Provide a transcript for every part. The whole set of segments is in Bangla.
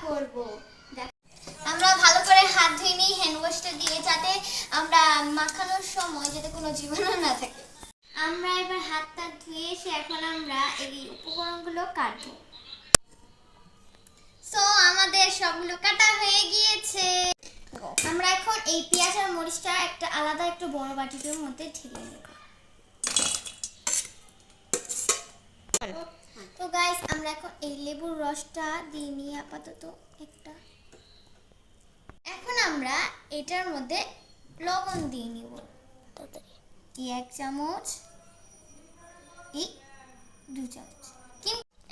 করব। আমরা ভালো করে হাত ধুয়ে নিই হ্যান্ড ওয়াশটা দিয়ে, যাতে আমরা মাখানোর সময় যাতে কোনো জীবাণু না থাকে। আমরা এবার হাতটা ধুয়ে এসে এখন আমরা এই উপকরণগুলো কাটবো। সো আমাদের সবগুলো কাটা হয়ে গিয়েছে। আমরা এখন এই পেঁয়াজ আর মরিচটা একটা আলাদা একটা বড় বাটির মধ্যে ঢেলে নেব। তো গাইস আমরা এখন এই লেবুর রসটা দিয়ে নিই আপাতত একটা। এখন আমরা এটার মধ্যে লবণ দিয়ে নিব, এই 1 চামচ, এই 2 চামচ।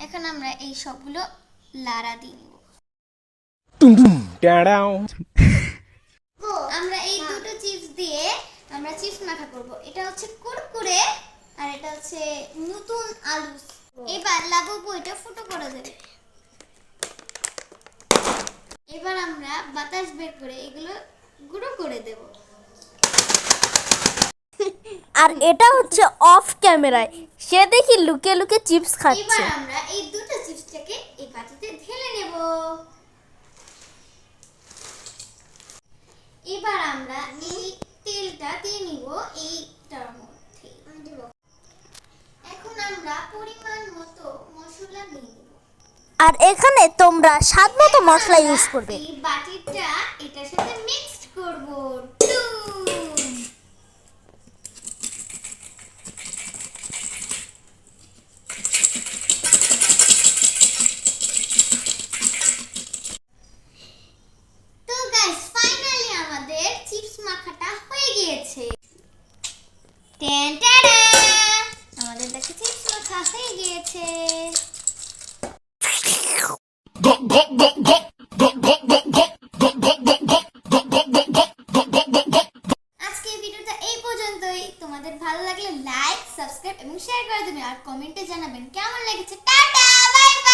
এখন আমরা এই সবগুলো লাড়া দিয়ে নিব। আমরা এই দুটো চিপস দিয়ে আমরা চিপস মাখা করব। এটা হচ্ছে কুরকুরে আর এটা হচ্ছে নতুন আলু। এবার লাগাবো, এটা ফুটো করে দেবে। এবার আমরা বাতাস বের করে এগুলো গুঁড়ো করে দেব। আর এটা হচ্ছে অফ ক্যামেরায়, সে দেখি লুকিয়ে লুকিয়ে চিপস খাচ্ছে। এবার আমরা এই দুটো চিপসটাকে এই বাটিতে ঢেলে নেব। এবার আমরা এই তেলটা দিয়ে নিব এইটার মধ্যে। এখন আমরা পরিমাণ মতো মশলা দিয়ে নিব। আর এখানে তোমরা স্বাদ মতো মশলা ইউজ করবে। এই বাটিটা এটার সাথে মিক্সড করব। তো গাইস ফাইনালি আমাদের চিপস মাখাটা হয়ে গিয়েছে। আমাদের দেখো চিপস মাখা হয়ে গিয়েছে। আজকের ভিডিওটা এই পর্যন্তই। তোমাদের ভালো লাগলে লাইক, সাবস্ক্রাইব এবং শেয়ার করে দেবেন আর কমেন্টে জানাবেন কেমন লেগেছে। Tata, bye bye.